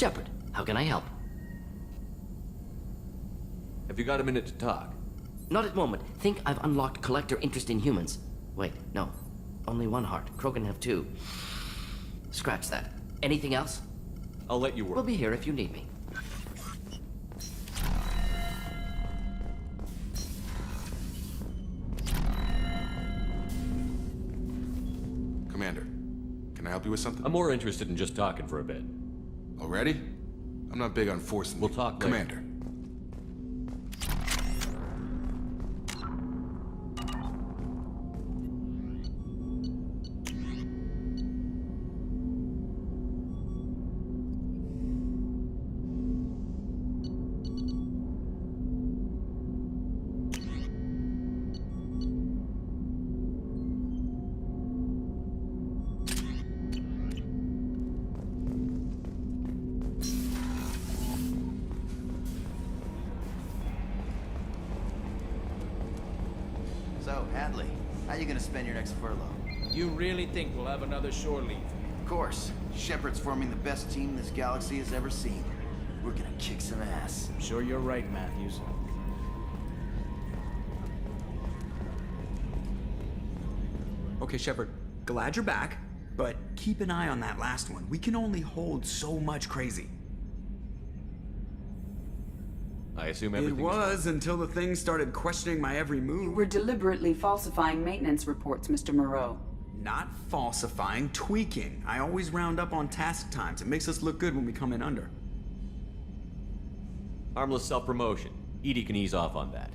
Shepard, how can I help? Have you got a minute to talk? Not at the moment. Think I've unlocked collector interest in humans. Wait, no. Only one heart. Krogan have two. Scratch that. Anything else? I'll let you work. We'll be here if you need me. Commander, can I help you with something? I'm more interested in just talking for a bit. Already? I'm not big on forcing We'll you. talk later. Commander. So, Hadley, how you gonna spend your next furlough? You really think we'll have another shore leave? Of course. Shepard's forming the best team this galaxy has ever seen. We're gonna kick some ass. I'm sure you're right, Matthews. Okay, Shepard, glad you're back, but keep an eye on that last one. We can only hold so much crazy. I assume It everything was until the thing started questioning my every You move. were deliberately falsifying maintenance reports, Mr. Moreau. Not falsifying, tweaking. I always round up on task times. It makes us look good when we come in under. Harmless self-promotion. Edie can ease off on that.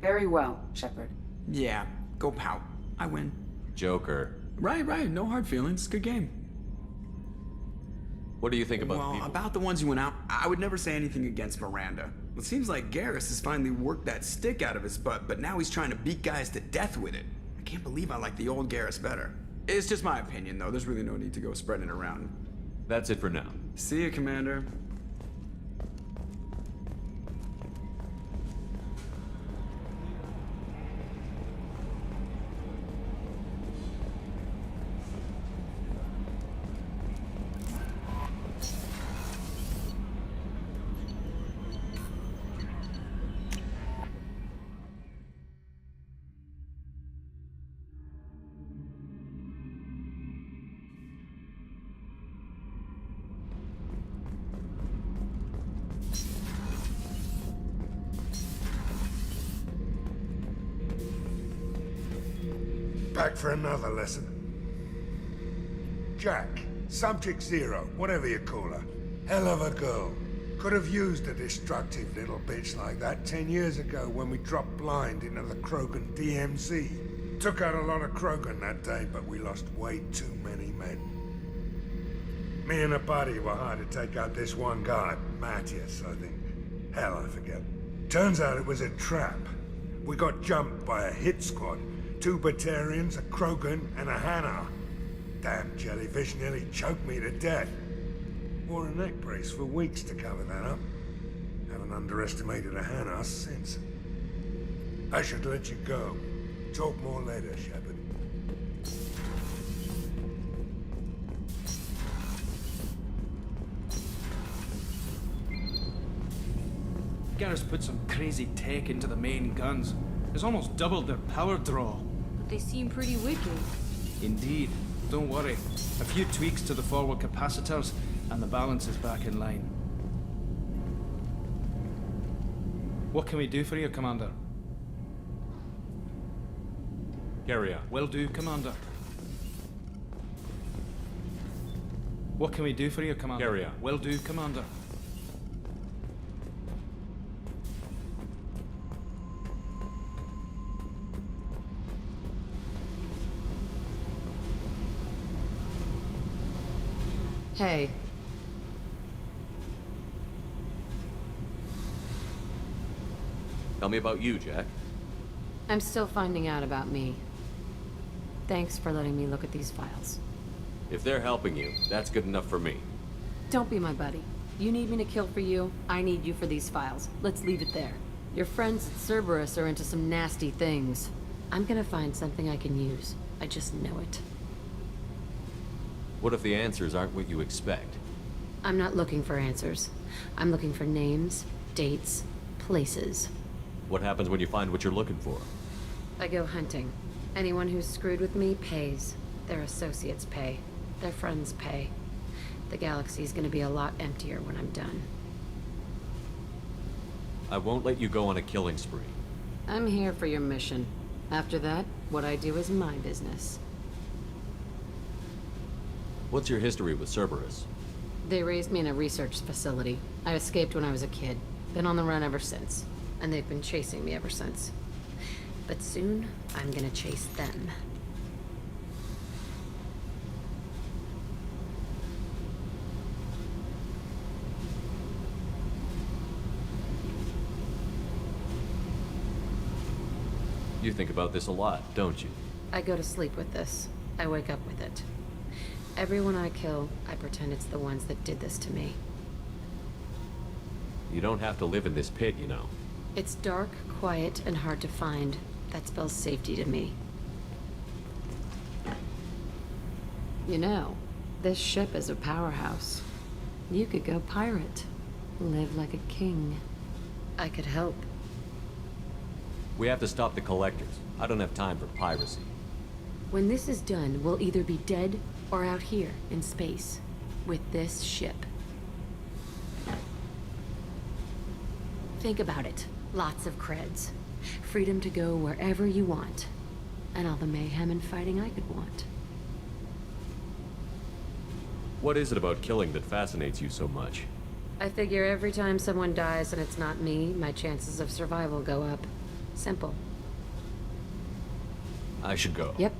Very well, Shepard. Yeah, go pout. I win. Joker. Right, no hard feelings. Good game. What do you think about Well, people? about the ones who went out, I would never say anything against Miranda. It seems like Garrus has finally worked that stick out of his butt, but now he's trying to beat guys to death with it. I can't believe I like the old Garrus better. It's just my opinion, though. There's really no need to go spreading it around. That's it for now. See you, Commander. Back for another lesson. Jack, Subject Zero, whatever you call her. Hell of a girl. Could have used a destructive little bitch like that 10 years ago when we dropped blind into the Krogan DMZ. Took out a lot of Krogan that day, but we lost way too many men. Me and a buddy were hired to take out this one guy, Matthias, I think. Hell, I forget. Turns out it was a trap. We got jumped by a hit squad. 2 Batarians, a Krogan, and a Hanar. Damn jellyfish nearly choked me to death. Wore a neck brace for weeks to cover that up. Haven't underestimated a Hanar since. I should let you go. Talk more later, Shepard. Garrus put some crazy tech into the main guns. It's almost doubled their power draw. But they seem pretty wicked. Indeed. Don't worry. A few tweaks to the forward capacitors, and the balance is back in line. What can we do for you, Commander? Carry on. Will do, Commander. What can we do for you, Commander? Carry on. Will do, Commander. Hey. Tell me about you, Jack. I'm still finding out about me. Thanks for letting me look at these files. If they're helping you, that's good enough for me. Don't be my buddy. You need me to kill for you, I need you for these files. Let's leave it there. Your friends at Cerberus are into some nasty things. I'm gonna find something I can use. I just know it. What if the answers aren't what you expect? I'm not looking for answers. I'm looking for names, dates, places. What happens when you find what you're looking for? I go hunting. Anyone who's screwed with me pays. Their associates pay. Their friends pay. The galaxy's gonna be a lot emptier when I'm done. I won't let you go on a killing spree. I'm here for your mission. After that, what I do is my business. What's your history with Cerberus? They raised me in a research facility. I escaped when I was a kid. Been on the run ever since. And they've been chasing me ever since. But soon, I'm gonna chase them. You think about this a lot, don't you? I go to sleep with this. I wake up with it. Everyone I kill, I pretend it's the ones that did this to me. You don't have to live in this pit, you know. It's dark, quiet, and hard to find. That spells safety to me. You know, this ship is a powerhouse. You could go pirate. Live like a king. I could help. We have to stop the collectors. I don't have time for piracy. When this is done, we'll either be dead or out here in space with this ship. Think about it. Lots of creds. Freedom to go wherever you want. And all the mayhem and fighting I could want. What is it about killing that fascinates you so much? I figure every time someone dies and it's not me, my chances of survival go up. Simple. I should go. Yep.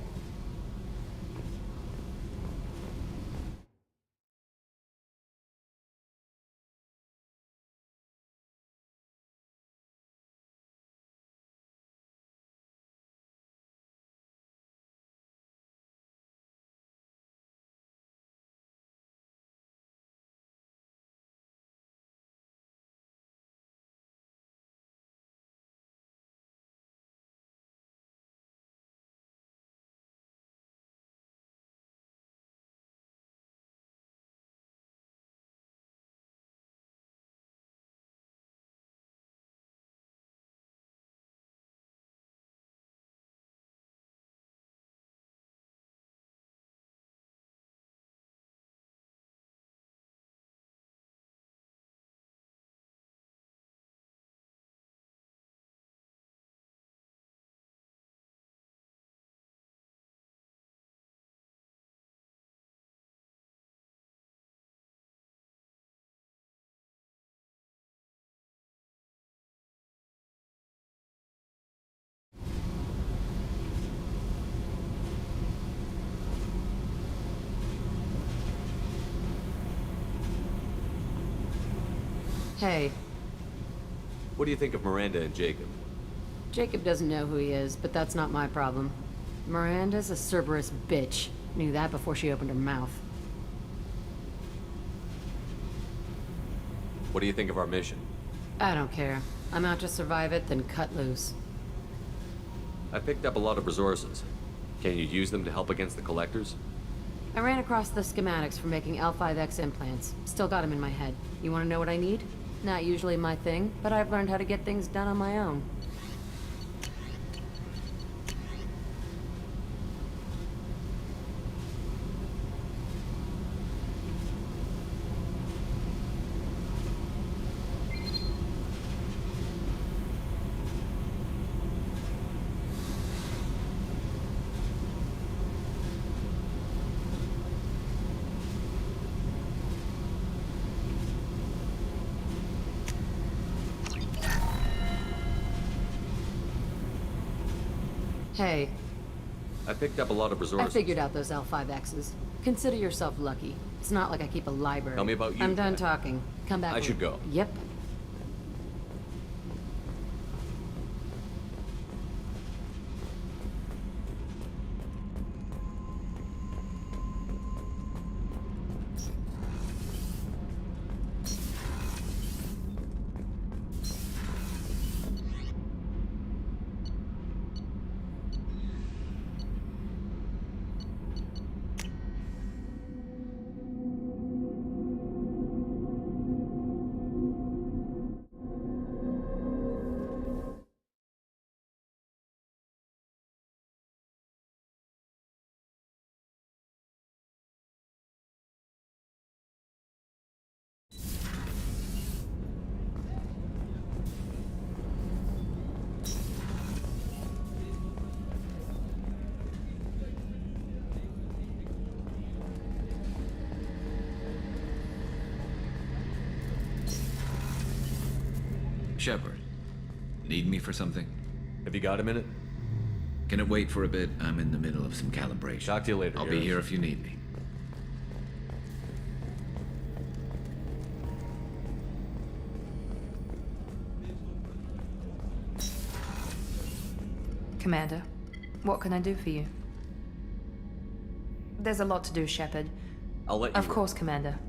Hey, What do you think of Miranda and Jacob? Jacob doesn't know who he is, but that's not my problem. Miranda's a Cerberus bitch. Knew that before she opened her mouth. What do you think of our mission? I don't care. I'm out to survive it, then cut loose. I picked up a lot of resources. Can you use them to help against the collectors? I ran across the schematics for making L5X implants. Still got them in my head. You want to know what I need? Not usually my thing, but I've learned how to get things done on my own. Hey, I picked up a lot of I resources. figured out those L5Xs. Consider yourself lucky. It's not like I keep a library. Tell me about you, I'm done Jack. talking. Come back. I should go. Yep. Shepard, need me for something? Have you got a minute? Can it wait for a bit? I'm in the middle of some calibration. Talk to you later, I'll be Garrus. here if you need me. Commander, what can I do for you? There's a lot to do, Shepard. I'll let you Of course, Commander.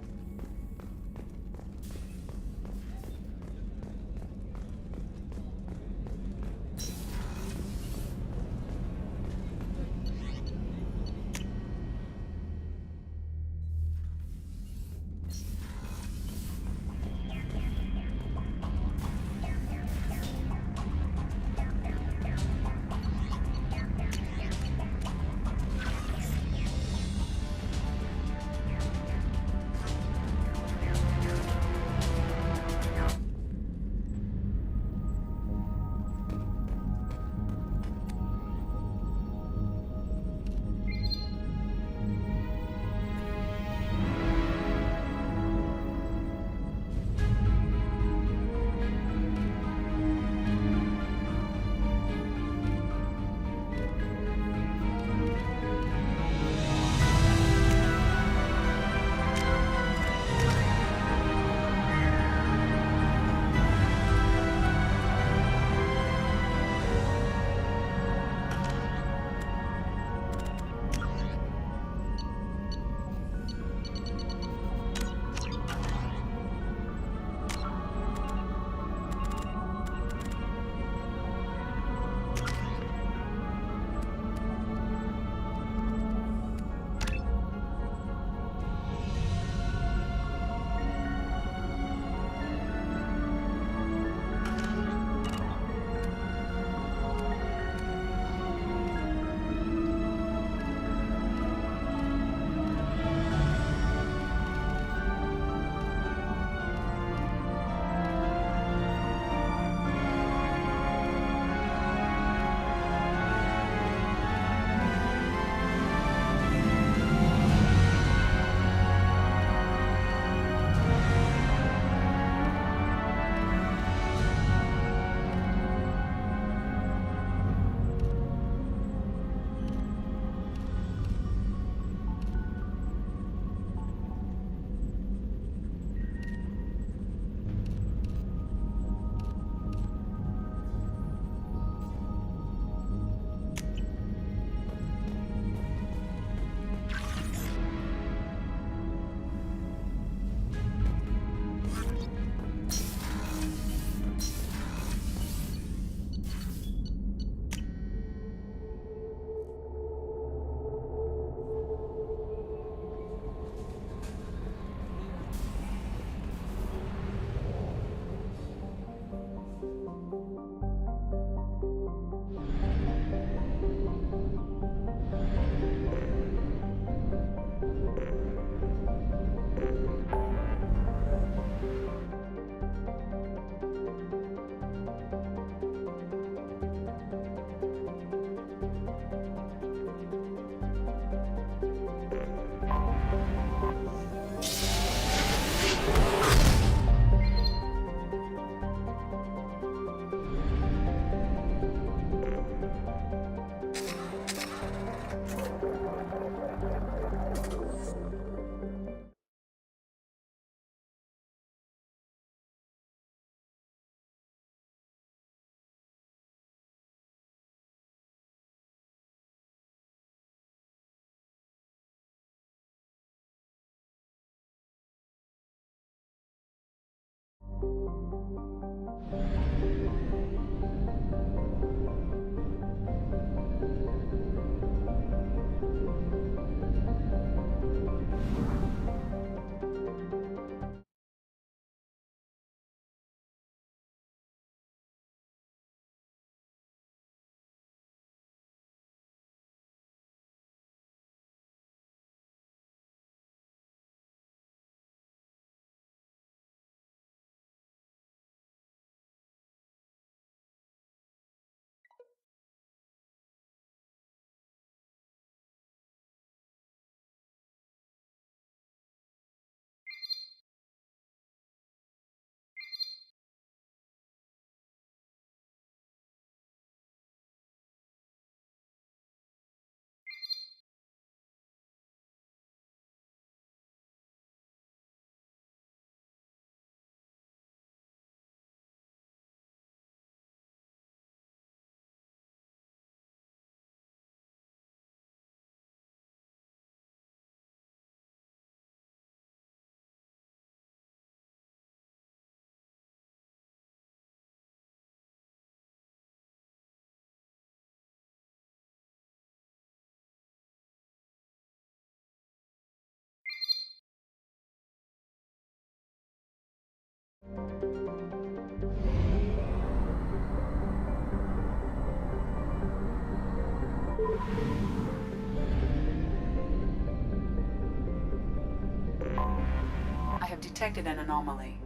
I have detected an anomaly.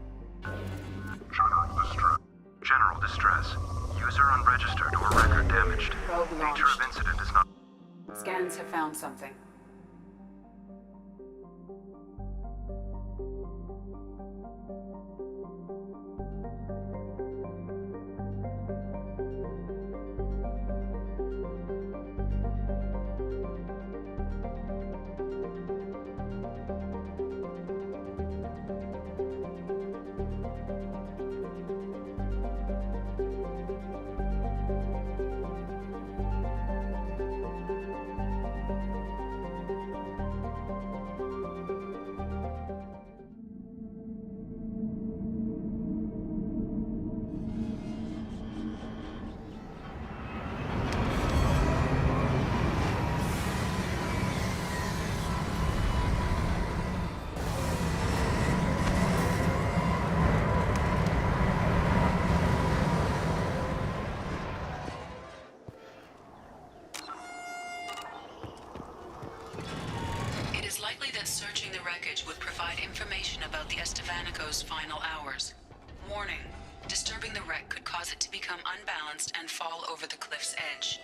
General distress. User unregistered or record damaged. Probe Nature of launched. incident is not... Scans have found something. Likely that searching the wreckage would provide information about the Estevanico's final hours. Warning: disturbing the wreck could cause it to become unbalanced and fall over the cliff's edge.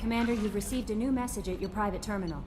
Commander, you've received a new message at your private terminal.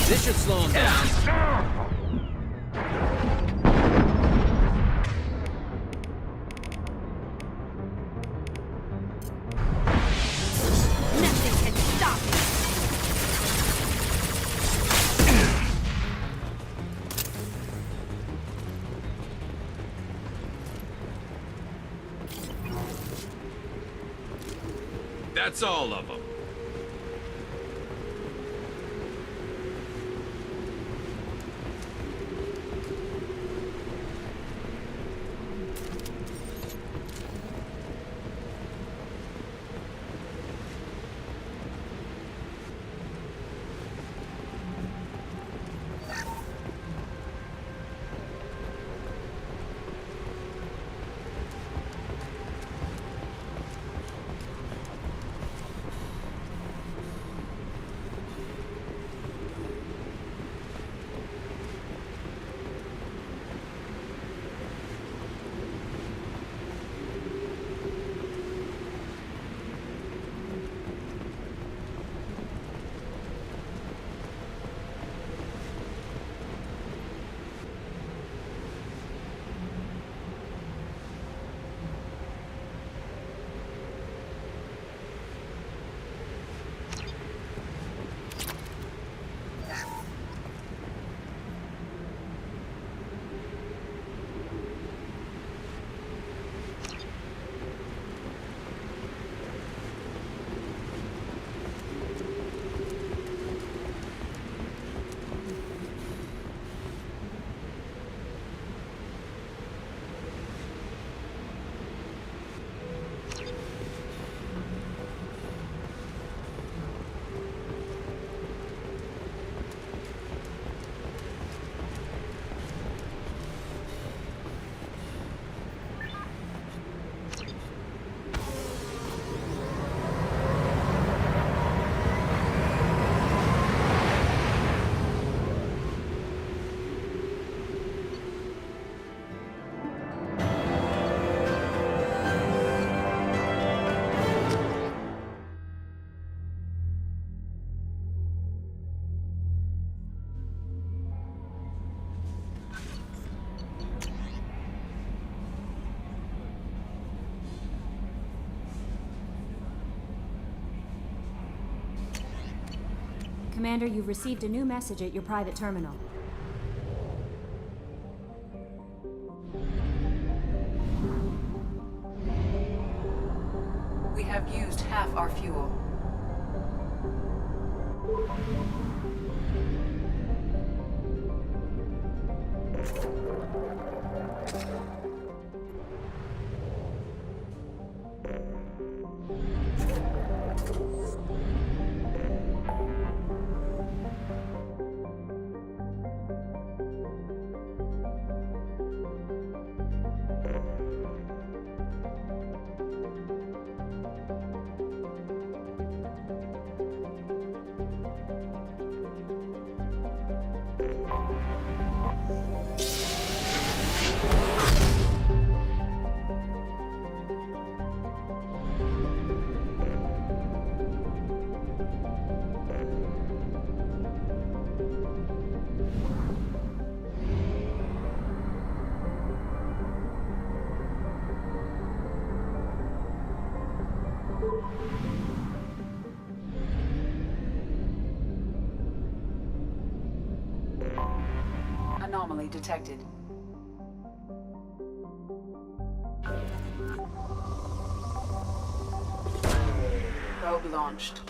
This should slow him down. Nothing can stop me. That's all of them. Commander, you've received a new message at your private terminal. We have used half our fuel. Anomaly detected. Probe launched.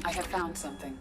I have found something.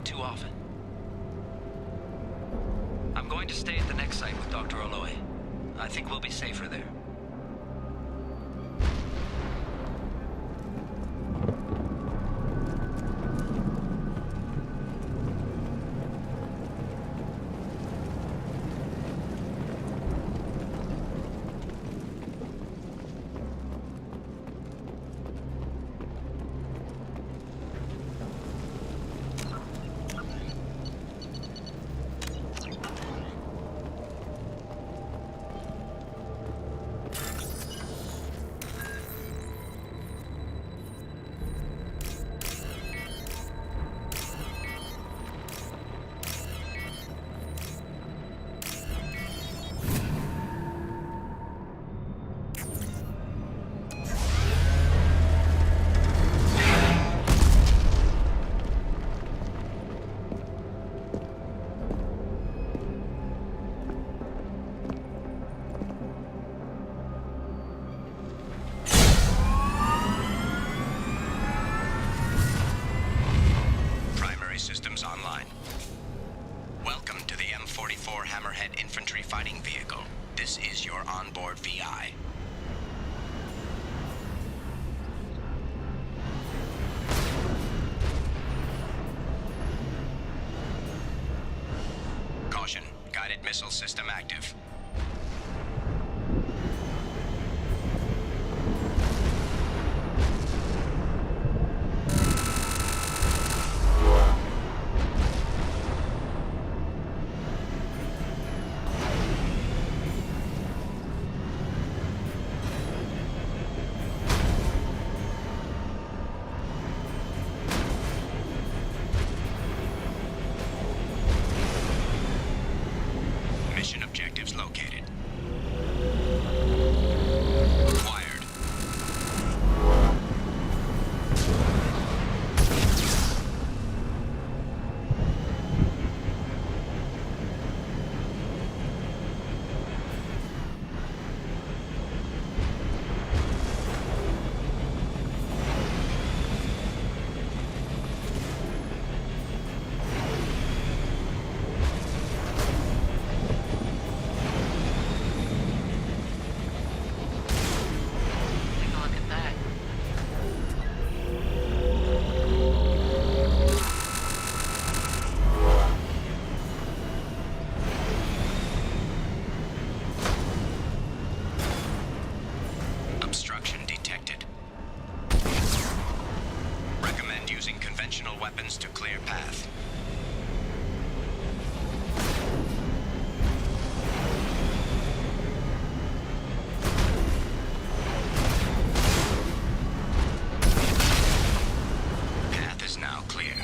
too often. I'm going to stay at the next site with Dr. Oloe. I think we'll be safer there. Systems online. Welcome to the M44 Hammerhead Infantry Fighting Vehicle. This is your onboard VI. Caution, guided missile system active. Mission objectives located. Acquired. Take a look at that. Obstruction detected. Recommend using conventional weapons to clear path. Path is now clear.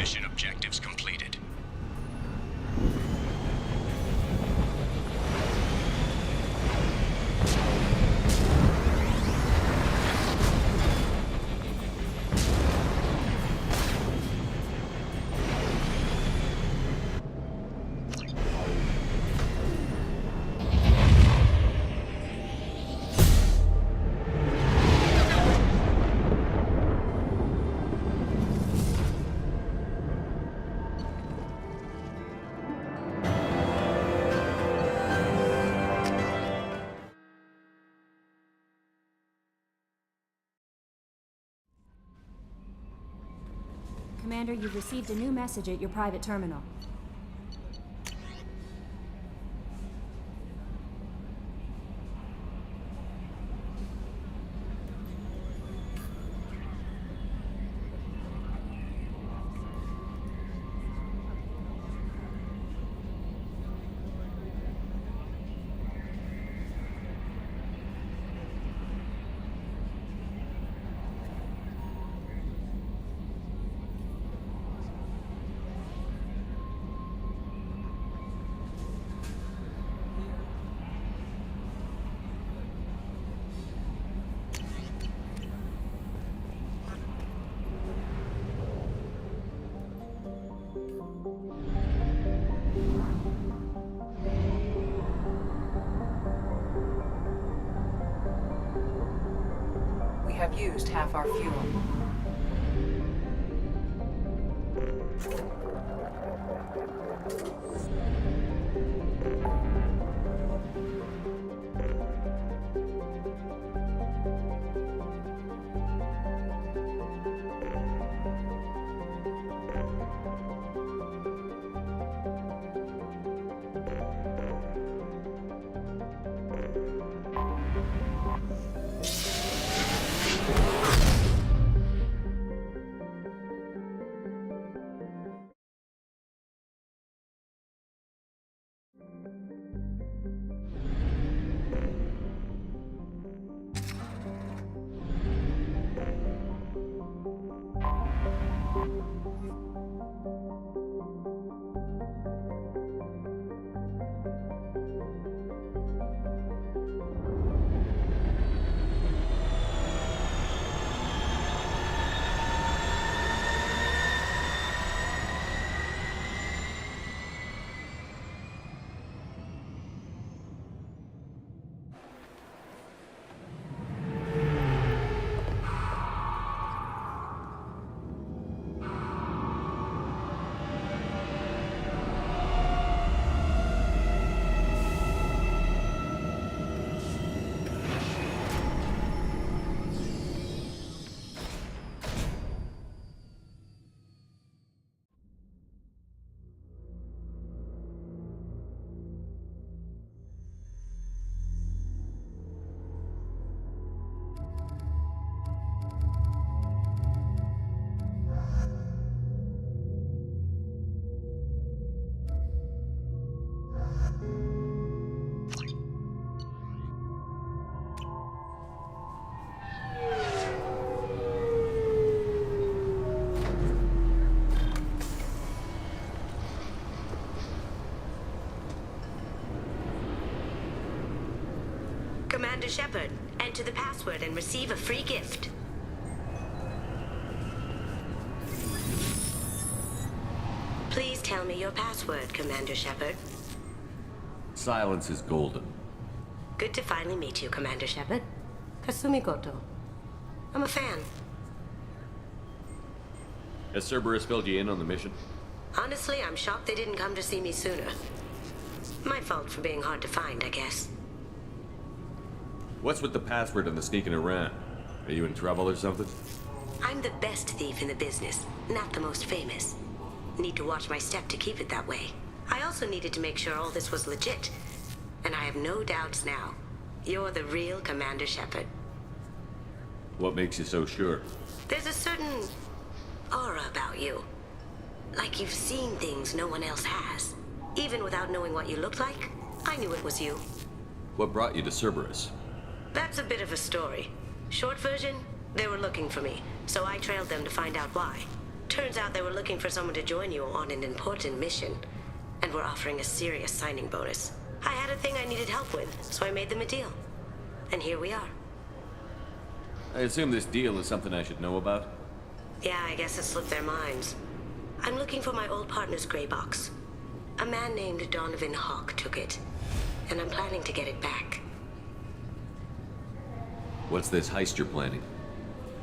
Mission objectives completed. Commander, you've received a new message at your private terminal. We have used half our fuel. Commander Shepard, enter the password and receive a free gift. Please tell me your password, Commander Shepard. Silence is golden. Good to finally meet you, Commander Shepard. Kasumi Goto. I'm a fan. Has Cerberus filled you in on the mission? Honestly, I'm shocked they didn't come to see me sooner. My fault for being hard to find, I guess. What's with the password and the sneaking around? Are you in trouble or something? I'm the best thief in the business, not the most famous. Need to watch my step to keep it that way. I also needed to make sure all this was legit. And I have no doubts now. You're the real Commander Shepard. What makes you so sure? There's a certain aura about you. Like you've seen things no one else has. Even without knowing what you looked like, I knew it was you. What brought you to Cerberus? That's a bit of a story. Short version, they were looking for me, so I trailed them to find out why. Turns out they were looking for someone to join you on an important mission, and were offering a serious signing bonus. I had a thing I needed help with, so I made them a deal. And here we are. I assume this deal is something I should know about? Yeah, I guess it slipped their minds. I'm looking for my old partner's gray box. A man named Donovan Hawk took it, and I'm planning to get it back. What's this heist you're planning?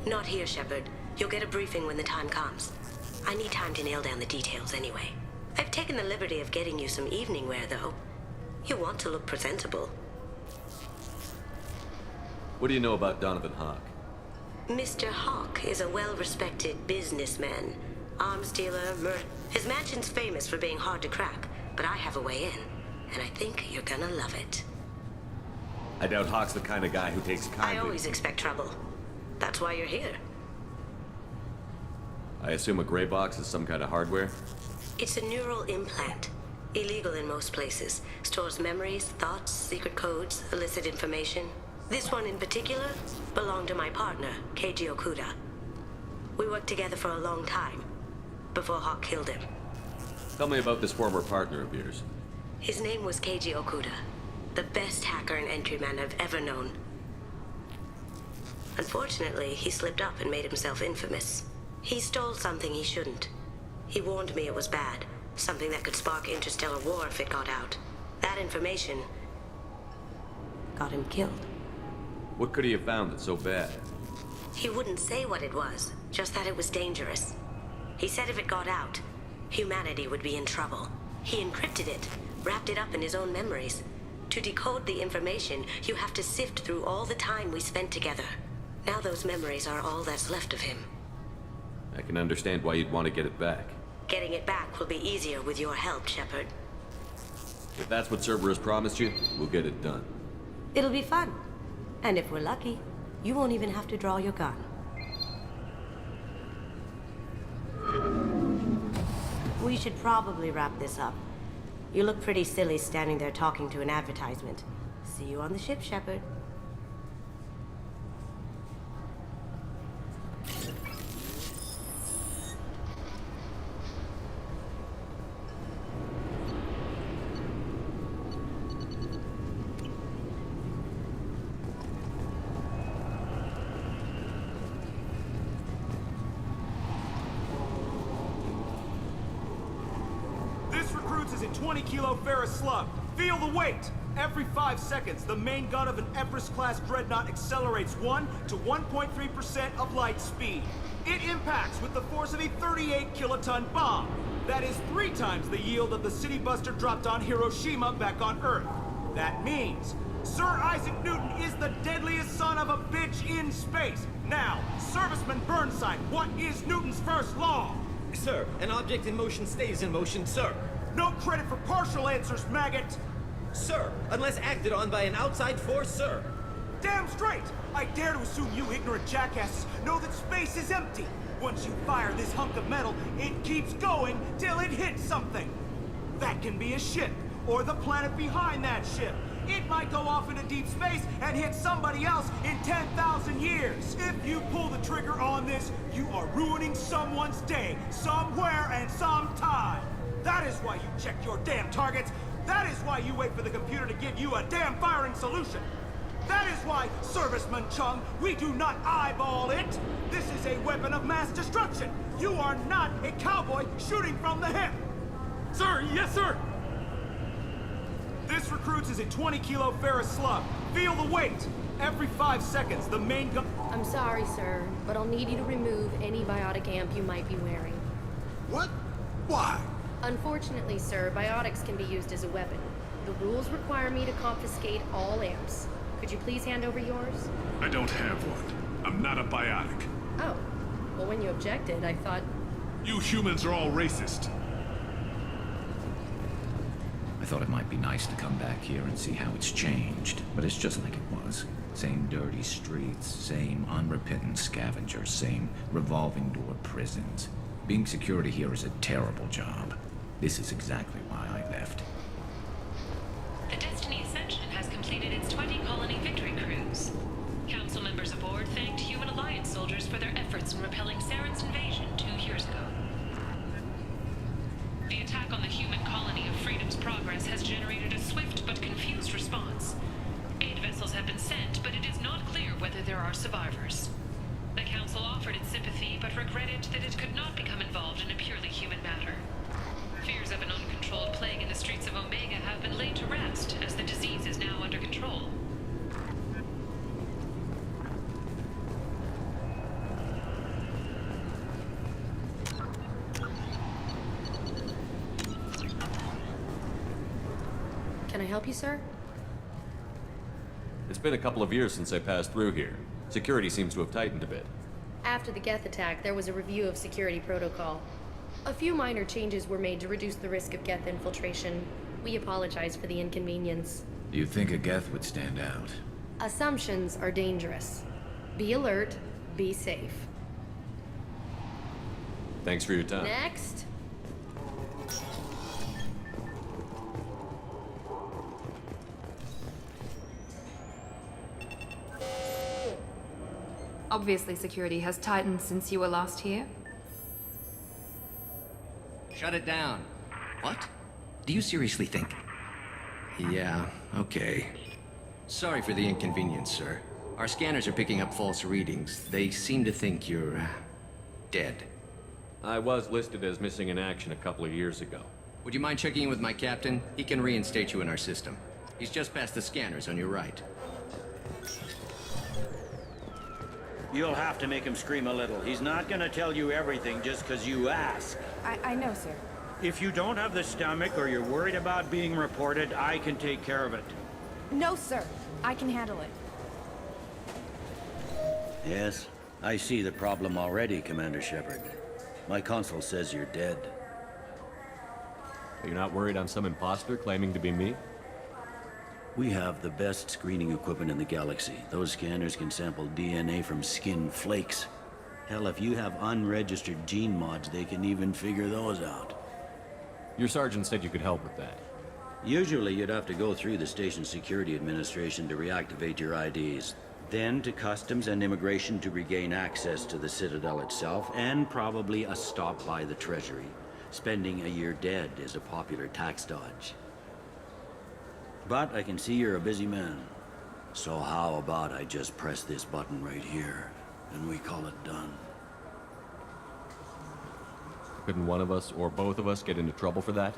Not here, Shepard. You'll get a briefing when the time comes. I need time to nail down the details anyway. I've taken the liberty of getting you some evening wear, though. You want to look presentable. What do you know about Donovan Hawk? Mr. Hawk is a well-respected businessman. Arms dealer, his mansion's famous for being hard to crack, but I have a way in, and I think you're gonna love it. I doubt Hawk's the kind of guy who takes kindly... I always expect trouble. That's why you're here. I assume a gray box is some kind of hardware? It's a neural implant. Illegal in most places. Stores memories, thoughts, secret codes, illicit information. This one in particular belonged to my partner, Keiji Okuda. We worked together for a long time, before Hawk killed him. Tell me about this former partner of yours. His name was Keiji Okuda, the best hacker and entryman I've ever known. Unfortunately, he slipped up and made himself infamous. He stole something he shouldn't. He warned me it was bad, something that could spark interstellar war if it got out. That information got him killed. What could he have found that's so bad? He wouldn't say what it was, just that it was dangerous. He said if it got out, humanity would be in trouble. He encrypted it, wrapped it up in his own memories. To decode the information, you have to sift through all the time we spent together. Now those memories are all that's left of him. I can understand why you'd want to get it back. Getting it back will be easier with your help, Shepard. If that's what Cerberus promised you, we'll get it done. It'll be fun. And if we're lucky, you won't even have to draw your gun. We should probably wrap this up. You look pretty silly standing there talking to an advertisement. See you on the ship, Shepard. This recruits is a 20-kilo ferrous slug. Feel the weight! Every 5 seconds, the main gun of an Everest-class dreadnought accelerates 1 to 1.3% of light speed. It impacts with the force of a 38-kiloton bomb. That is 3 times the yield of the city buster dropped on Hiroshima back on Earth. That means Sir Isaac Newton is the deadliest son of a bitch in space. Now, Serviceman Burnside, what is Newton's first law? Sir, an object in motion stays in motion, sir. No credit for partial answers, maggot! Sir, unless acted on by an outside force, sir. Damn straight! I dare to assume you ignorant jackasses know that space is empty. Once you fire this hunk of metal, it keeps going till it hits something. That can be a ship, or the planet behind that ship. It might go off into deep space and hit somebody else in 10,000 years. If you pull the trigger on this, you are ruining someone's day, somewhere and sometime. That is why you check your damn targets. That is why you wait for the computer to give you a damn firing solution. That is why, Serviceman Chung, we do not eyeball it. This is a weapon of mass destruction. You are not a cowboy shooting from the hip. Sir, yes, sir. This recruits is a 20-kilo ferrous slug. Feel the weight. Every 5 seconds, the main gun... I'm sorry, sir, but I'll need you to remove any biotic amp you might be wearing. What? Why? Unfortunately, sir, biotics can be used as a weapon. The rules require me to confiscate all amps. Could you please hand over yours? I don't have one. I'm not a biotic. Oh. Well, when you objected, I thought... You humans are all racist. I thought it might be nice to come back here and see how it's changed, but it's just like it was. Same dirty streets, same unrepentant scavengers, same revolving door prisons. Being security here is a terrible job. This is exactly why I left. The Destiny Ascension has completed its 20-colony victory cruise. Council members aboard thanked Human Alliance soldiers for their efforts in repelling Saren's invasion 2 years ago. attack on the human colony of Freedom's Progress has generated a swift but confused response. Aid vessels have been sent, but it is not clear whether there are survivors. The Council offered its sympathy, but regretted that it could not become involved in a purely human matter. Fears of an uncontrolled plague in the streets of Omega have been laid to rest, as the disease is now under control. Can I help you, sir? It's been a couple of years since I passed through here. Security seems to have tightened a bit. After the Geth attack, there was a review of security protocol. A few minor changes were made to reduce the risk of Geth infiltration. We apologize for the inconvenience. Do you think a Geth would stand out? Assumptions are dangerous. Be alert, be safe. Thanks for your time. Next. Obviously, security has tightened since you were last here. Shut it down. What? Do you seriously think? Yeah, okay. Sorry for the inconvenience, sir. Our scanners are picking up false readings. They seem to think you're dead. I was listed as missing in action a couple of years ago. Would you mind checking in with my captain? He can reinstate you in our system. He's just past the scanners on your right. You'll have to make him scream a little. He's not gonna tell you everything just because you ask. I know, sir. If you don't have the stomach or you're worried about being reported, I can take care of it. No, sir. I can handle it. Yes, I see the problem already, Commander Shepard. My console says you're dead. Are you not worried I'm some imposter claiming to be me? We have the best screening equipment in the galaxy. Those scanners can sample DNA from skin flakes. Hell, if you have unregistered gene mods, they can even figure those out. Your sergeant said you could help with that. Usually you'd have to go through the station security administration to reactivate your IDs. Then to customs and immigration to regain access to the Citadel itself, and probably a stop by the Treasury. Spending a year dead is a popular tax dodge. But I can see you're a busy man. So how about I just press this button right here, and we call it done? Couldn't one of us, or both of us, get into trouble for that?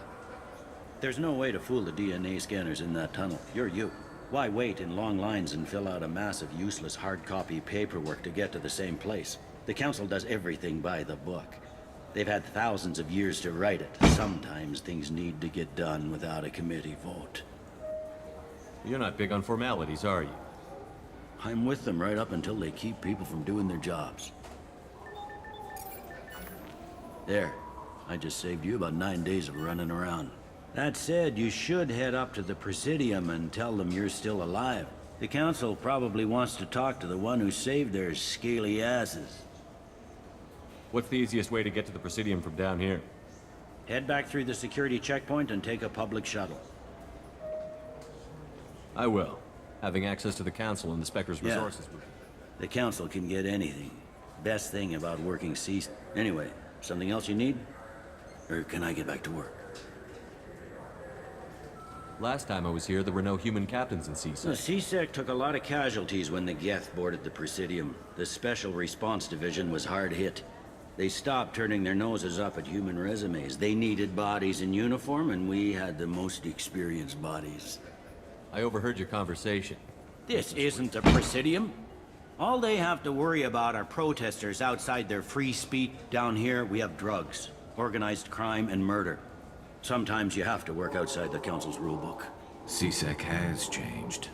There's no way to fool the DNA scanners in that tunnel. You're you. Why wait in long lines and fill out a massive useless hard copy paperwork to get to the same place? The Council does everything by the book. They've had thousands of years to write it. Sometimes things need to get done without a committee vote. You're not big on formalities, are you? I'm with them right up until they keep people from doing their jobs. There. I just saved you about 9 days of running around. That said, you should head up to the Presidium and tell them you're still alive. The Council probably wants to talk to the one who saved their scaly asses. What's the easiest way to get to the Presidium from down here? Head back through the security checkpoint and take a public shuttle. I will. Having access to the Council and the Spectre's resources would... The Council can get anything. Best thing about working C... Anyway, something else you need? Or can I get back to work? Last time I was here, there were no human captains in CSEC. The CSEC took a lot of casualties when the Geth boarded the Presidium. The Special Response Division was hard hit. They stopped turning their noses up at human resumes. They needed bodies in uniform, and we had the most experienced bodies. I overheard your conversation. This isn't a Presidium. All they have to worry about are protesters outside their free speech. Down here, we have drugs, organized crime, and murder. Sometimes you have to work outside the Council's rulebook. CSEC has changed.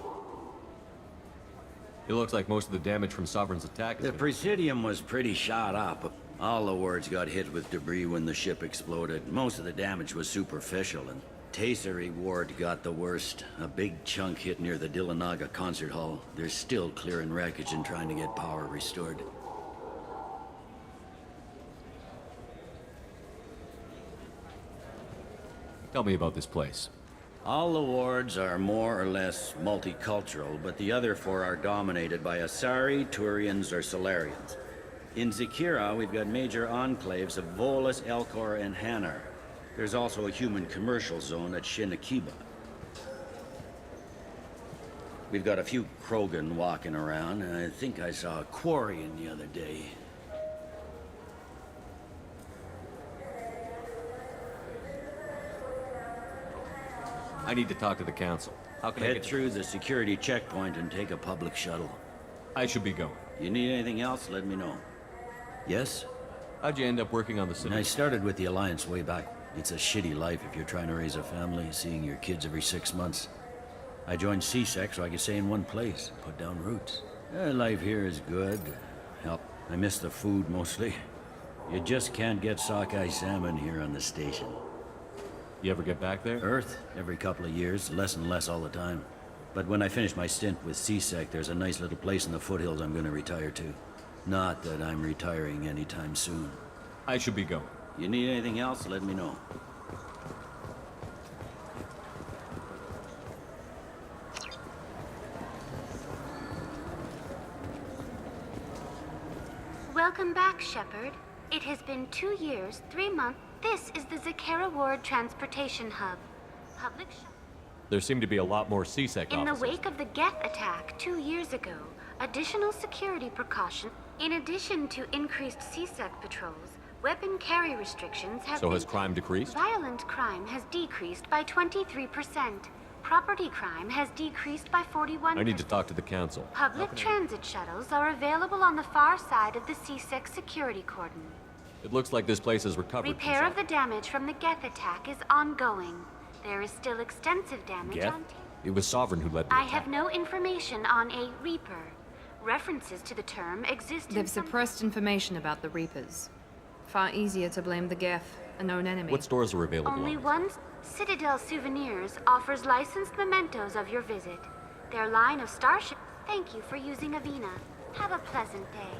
It looks like most of the damage from Sovereign's attack... The Presidium was pretty shot up. All the wards got hit with debris when the ship exploded. Most of the damage was superficial, and Tasery Ward got the worst. A big chunk hit near the Dillanaga concert hall. They're still clearing wreckage and trying to get power restored. Tell me about this place. All the wards are more or less multicultural, but the other four are dominated by Asari, Turians, or Solarians. In Zakira, we've got major enclaves of Volus, Elcor, and Hanar. There's also a human commercial zone at Shinakiba. We've got a few Krogan walking around, and I think I saw a Quarian the other day. I need to talk to the council. How can I Head get through the security checkpoint and take a public shuttle. I should be going. You need anything else, let me know. Yes? How'd you end up working on the city? I started with the Alliance way back. It's a shitty life if you're trying to raise a family, seeing your kids every 6 months. I joined CSEC so I could stay in one place, put down roots. Life here is good. Hell, I miss the food mostly. You just can't get sockeye salmon here on the station. You ever get back there? Earth, every couple of years, less and less all the time. But when I finish my stint with CSEC, there's a nice little place in the foothills I'm gonna retire to. Not that I'm retiring anytime soon. I should be going. You need anything else, let me know. Welcome back, Shepard. It has been 2 years, 3 months. This is the Zakera Ward Transportation Hub. Public There seem to be a lot more CSEC In the officers. wake of the Geth attack 2 years ago, additional security precautions, in addition to increased CSEC patrols, weapon carry restrictions have So been... has crime decreased? Violent crime has decreased by 23%. Property crime has decreased by 41%. I need to talk to the council. Public transit shuttles are available on the far side of the CSEC security cordon. It looks like this place is recovered. Repair of the damage from the Geth attack is ongoing. There is still extensive damage Geth? on... It was Sovereign who led the I attack. have no information on a Reaper. References to the term exist in They've some... suppressed information about the Reapers. Far easier to blame the Geth, a known enemy. What stores are available? Only one Citadel Souvenirs offers licensed mementos of your visit. Their line of starship... Thank you for using Avina. Have a pleasant day.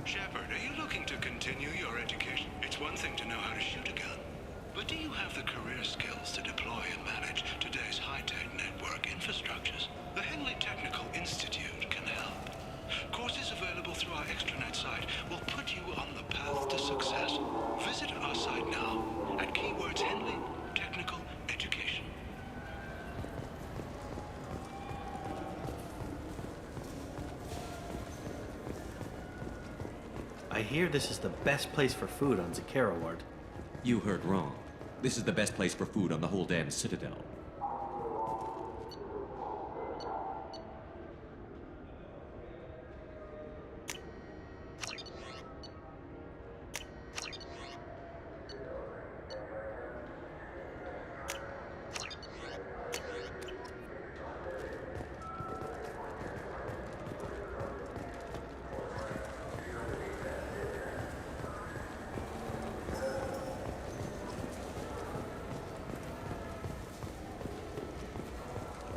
Shepard, are you looking to continue your education? It's one thing to know how to shoot a gun, but do you have the career skills to deploy and manage today's high-tech network infrastructures? The Henley Technical Institute can help. Courses available through our extranet site will put you on the path to success. Visit our site now at keywords Henley Technical Education. I hear this is the best place for food on Zakera Ward. You heard wrong. This is the best place for food on the whole damn Citadel.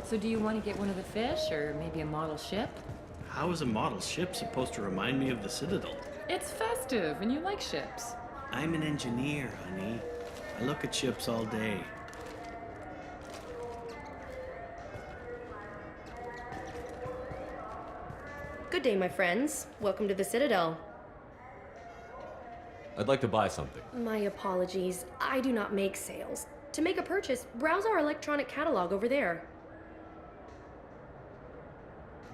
So do you want to get one of the fish, or maybe a model ship? How is a model ship supposed to remind me of the Citadel? It's festive, and you like ships. I'm an engineer, honey. I look at ships all day. Good day, my friends. Welcome to the Citadel. I'd like to buy something. My apologies. I do not make sales. To make a purchase, browse our electronic catalog over there.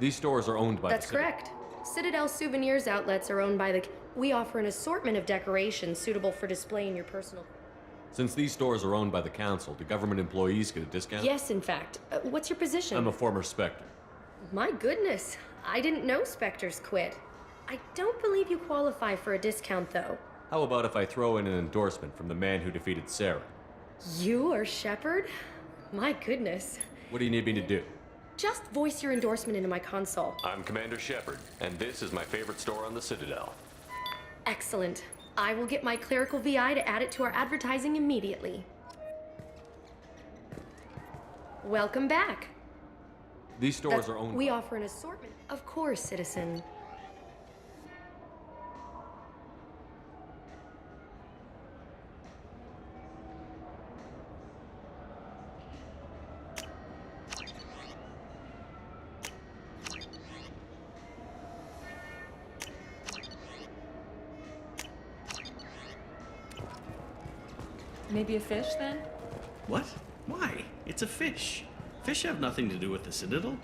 These stores are owned by That's the city. correct. Citadel Souvenirs outlets are owned by the... We offer an assortment of decorations suitable for display in your personal... Since these stores are owned by the council, do government employees get a discount? Yes, in fact. What's your position? I'm a former Spectre. My goodness. I didn't know Spectres quit. I don't believe you qualify for a discount, though. How about if I throw in an endorsement from the man who defeated Sarah? You are Shepard? My goodness. What do you need me to do? Just voice your endorsement into my console. I'm Commander Shepard, and this is my favorite store on the Citadel. Excellent. I will get my clerical VI to add it to our advertising immediately. Welcome back. These stores are owned We offer an assortment. Of course, citizen. Maybe a fish, then? What? Why? It's a fish. Fish have nothing to do with the Citadel.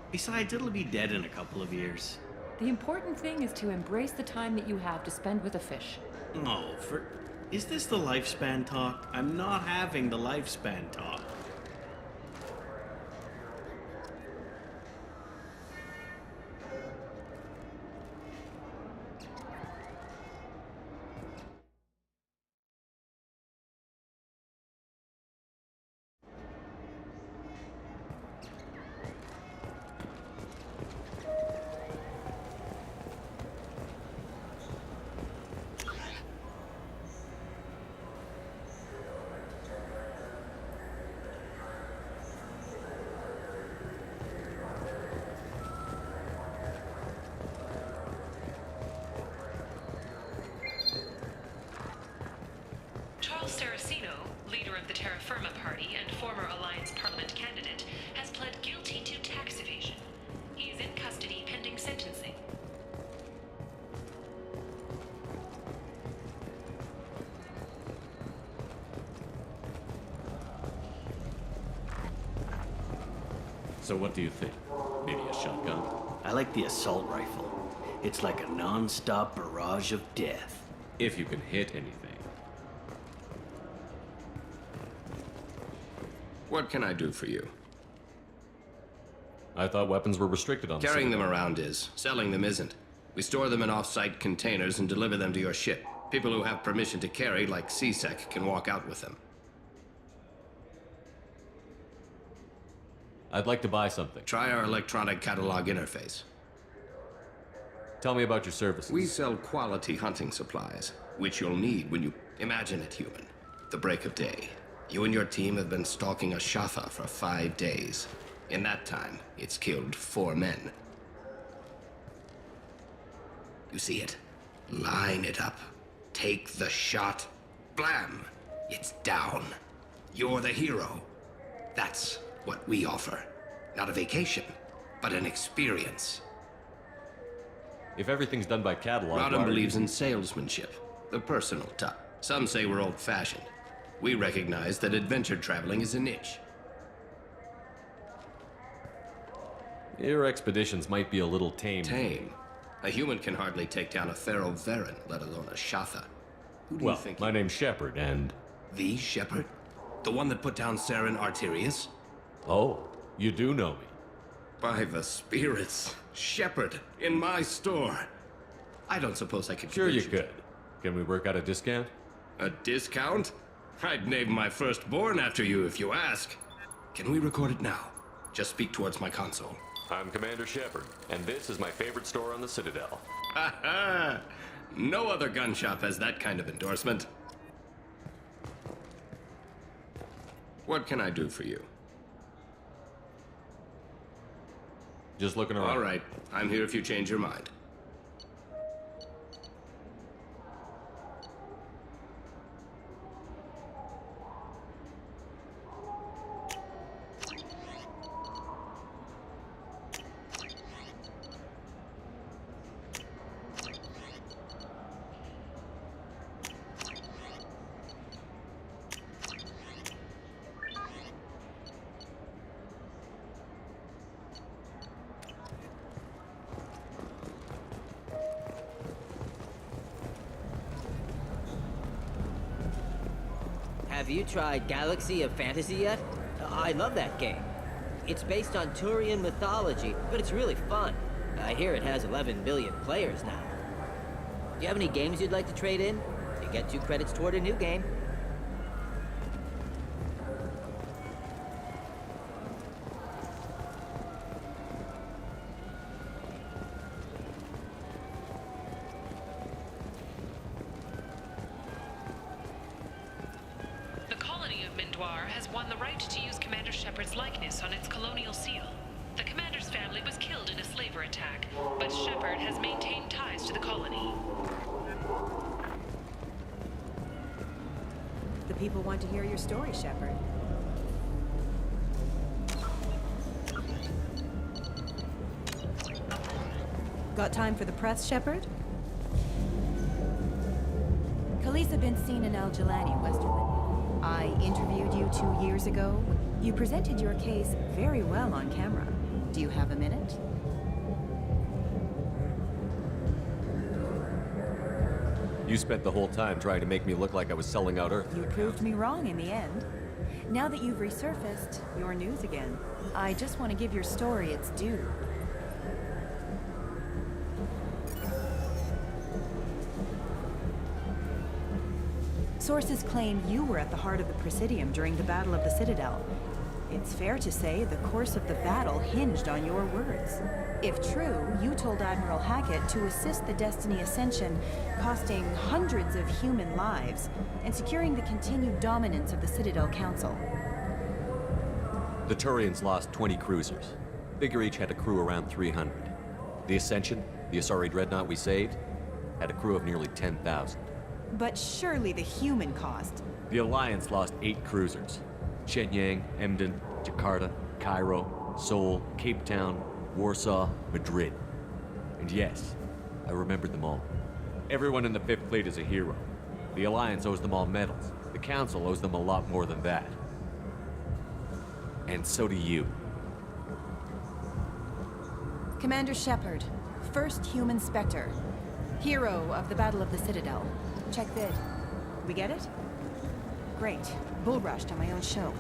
Besides, it'll be dead in a couple of years. The important thing is to embrace the time that you have to spend with a fish. No, is this the lifespan talk? I'm not having the lifespan talk. So what do you think? Maybe a shotgun? I like the assault rifle. It's like a non-stop barrage of death. If you can hit anything. What can I do for you? I thought weapons were restricted on Carrying them around is. Selling them isn't. We store them in off-site containers and deliver them to your ship. People who have permission to carry, like CSEC, can walk out with them. I'd like to buy something. Try our electronic catalog interface. Tell me about your services. We sell quality hunting supplies, which you'll need when you... Imagine it, human. The break of day. You and your team have been stalking a Shatha for 5 days. In that time, it's killed 4 men. You see it? Line it up. Take the shot. Blam! It's down. You're the hero. That's what we offer. Not a vacation, but an experience. If everything's done by catalog... Rodham believes in salesmanship, the personal touch. Some say we're old-fashioned. We recognize that adventure traveling is a niche. Your expeditions might be a little tame. Tame? A human can hardly take down a Pharaoh Varen, let alone a Shatha. Who do you think? My name's Shepard, and... The Shepard? The one that put down Saren Arterius? Oh, you do know me. By the spirits. Shepard, in my store. I don't suppose I could... Sure you could. Can we work out a discount? A discount? I'd name my firstborn after you if you ask. Can we record it now? Just speak towards my console. I'm Commander Shepard, and this is my favorite store on the Citadel. Ha ha! No other gun shop has that kind of endorsement. What can I do for you? Just looking around. All right. I'm here if you change your mind. Have you tried Galaxy of Fantasy yet? I love that game. It's based on Turian mythology, but it's really fun. I hear it has 11 billion players now. Do you have any games you'd like to trade in? You get 2 credits toward a new game. People want to hear your story, Shepard. Got time for the press, Shepard? Khaleesa been seen in El Jelani, Westerland. I interviewed you 2 years ago. You presented your case very well on camera. Do you have a minute? You spent the whole time trying to make me look like I was selling out Earth. You proved me wrong in the end. Now that you've resurfaced, you're news again. I just want to give your story its due. Sources claim you were at the heart of the Presidium during the Battle of the Citadel. It's fair to say the course of the battle hinged on your words. If true, you told Admiral Hackett to assist the Destiny Ascension, costing hundreds of human lives, and securing the continued dominance of the Citadel Council. The Turians lost 20 cruisers. Figure each had a crew around 300. The Ascension, the Asari dreadnought we saved, had a crew of nearly 10,000. But surely the human cost. The Alliance lost 8 cruisers. Shenyang, Emden, Jakarta, Cairo, Seoul, Cape Town, Warsaw, Madrid. And yes, I remembered them all. Everyone in the 5th Fleet is a hero. The Alliance owes them all medals. The Council owes them a lot more than that. And so do you. Commander Shepard, first human Spectre. Hero of the Battle of the Citadel. Check vid. We get it? Great. Bull rushed on my own show.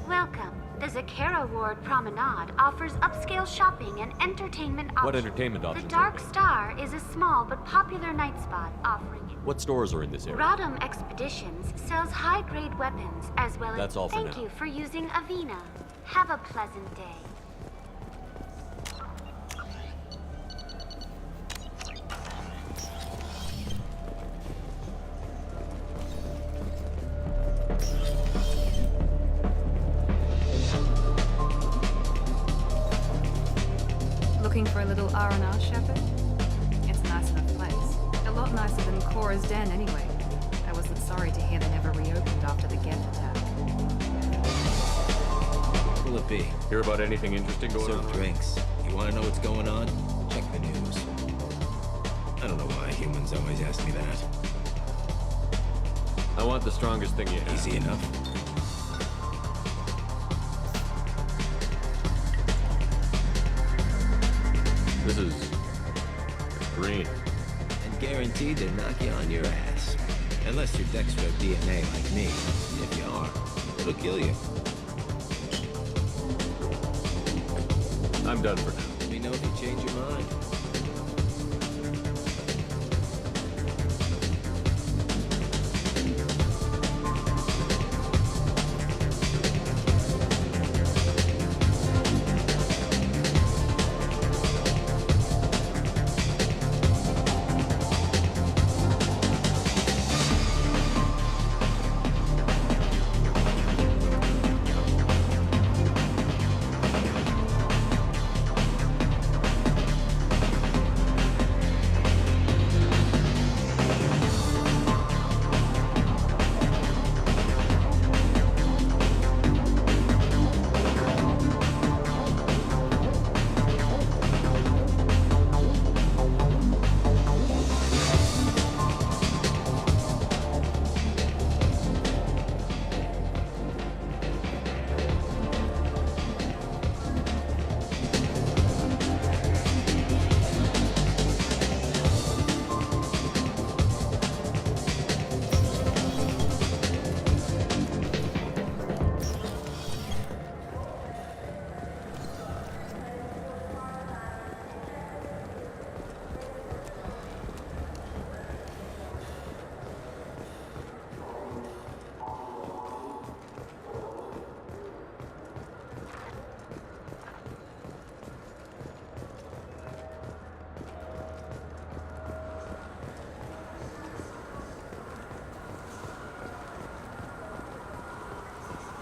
Welcome. The Zakara Ward Promenade offers upscale shopping and entertainment options. What entertainment options? The Dark Star is a small but popular night spot offering it. What stores are in this area? Rodham Expeditions sells high-grade weapons as well as... That's all for Thank now. you for using Avina. Have a pleasant day. Looking for a little R&R, Shepard? It's a nice enough place. A lot nicer than Cora's Den, anyway. I wasn't sorry to hear they never reopened after the Geth attack. Will it be? Hear about anything interesting going on? Serve drinks. You want to know what's going on? Check the news. I don't know why humans always ask me that. I want the strongest thing you have. Easy enough. This is green. And guaranteed to knock you on your ass. Unless you're Dextro DNA like me. If you are, it'll kill you. I'm done for now. Let me know if you change your mind.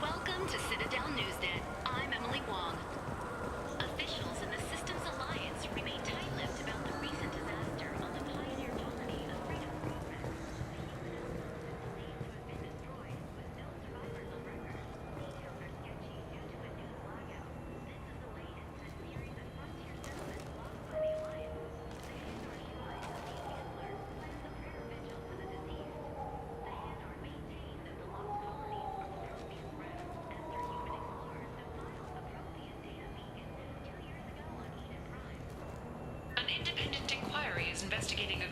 Welcome to Citadel Newsnet. I'm Emily Wong. Officials in the Systems Alliance remain tight-lipped about the recent disaster on the pioneer colony of Freedom Program. The human believed to have been destroyed, with no survivors on record. Details are sketchy due to a news blackout. This is the latest in a series of frontier settlements logged by the Alliance. The history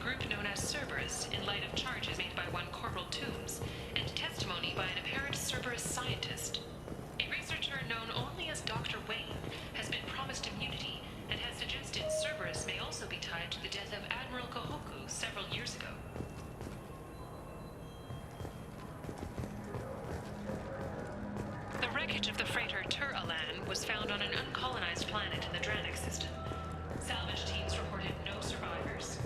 group known as Cerberus in light of charges made by one Corporal Toombs and testimony by an apparent Cerberus scientist. A researcher known only as Dr. Wayne has been promised immunity and has suggested Cerberus may also be tied to the death of Admiral Kohoku several years ago. The wreckage of the freighter Tur-Alan was found on an uncolonized planet in the Dranik system. Salvage teams reported no survivors.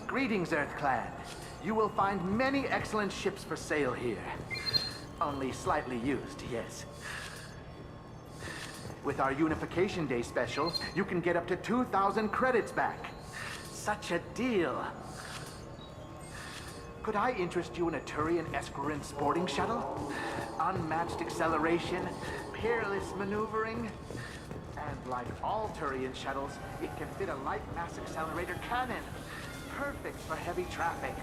Greetings, Earth Clan. You will find many excellent ships for sale here. Only slightly used, yes. With our Unification Day special, you can get up to 2,000 credits back. Such a deal. Could I interest you in a Turian Esquirine sporting shuttle? Unmatched acceleration, peerless maneuvering, and like all Turian shuttles, it can fit a light mass accelerator cannon. Perfect for heavy traffic.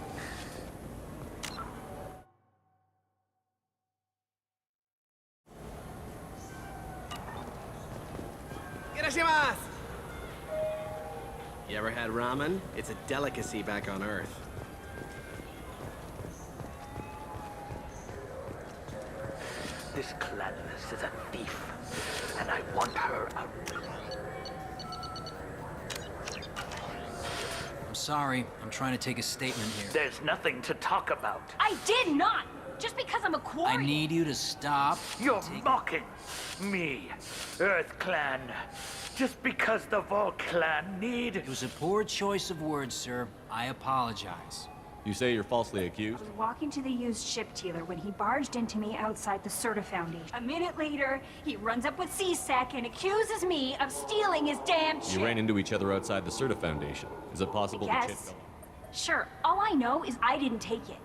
Irashimasu! You ever had ramen? It's a delicacy back on Earth. This clanless is a thief, and I want her out. I'm sorry. I'm trying to take a statement here. There's nothing to talk about. I did not! Just because I'm a quarry! I need you to stop. You're mocking me, Earth Clan. Just because the Vol Clan need... It was a poor choice of words, sir. I apologize. You say you're falsely accused? I was walking to the used ship dealer when he barged into me outside the Certa Foundation. A minute later, he runs up with C-Sec and accuses me of stealing his damn ship. You ran into each other outside the Certa Foundation. Is it possible the chip Yes. fell? Sure. All I know is I didn't take it.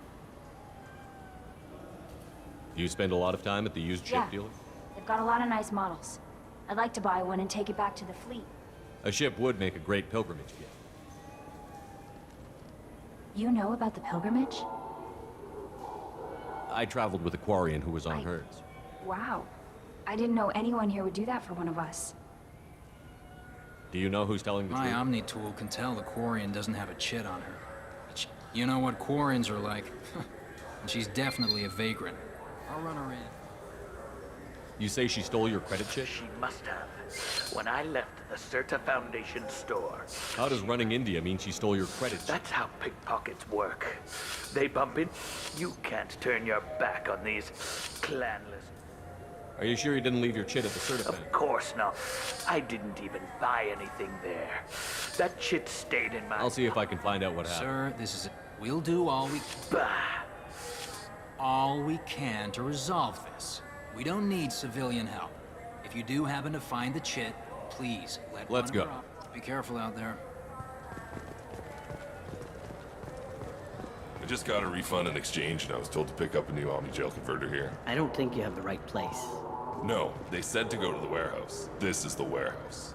You spend a lot of time at the used ship Yeah. dealer? They've got a lot of nice models. I'd like to buy one and take it back to the fleet. A ship would make a great pilgrimage gift. You know about the pilgrimage? I traveled with a Quarian who was on hers. Wow. I didn't know anyone here would do that for one of us. Do you know who's telling the My truth? Omni tool can tell the Quarian doesn't have a chit on her. You know what Quarians are like. And she's definitely a vagrant. I'll run her in. You say she stole your credit chip? She must have. When I left the Certa Foundation store. How does running India mean she stole your credit chip? That's how pickpockets work. They bump in. You can't turn your back on these clanless. Are you sure you didn't leave your chit at the Certa Foundation? Of course not. I didn't even buy anything there. That chit stayed in my... I'll see if I can find out what happened. Sir, this is it. We'll do all we can to resolve this. We don't need civilian help. If you do happen to find the chit, please Let's go. Be careful out there. I just got a refund and exchange, and I was told to pick up a new Omni-Gel converter here. I don't think you have the right place. No, they said to go to the warehouse. This is the warehouse.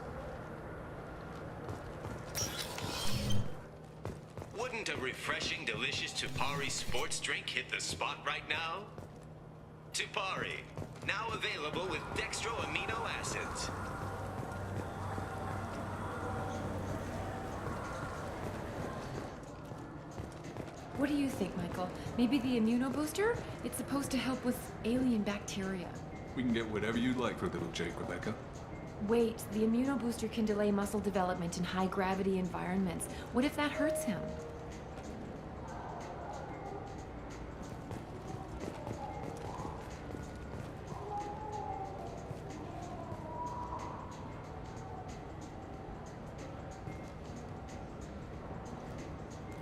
Wouldn't a refreshing, delicious Tupari sports drink hit the spot right now? Tupari, now available with dextro amino acids. What do you think, Michael? Maybe the immunobooster? It's supposed to help with alien bacteria. We can get whatever you'd like for little Jake, Rebecca. Wait, the immunobooster can delay muscle development in high-gravity environments. What if that hurts him?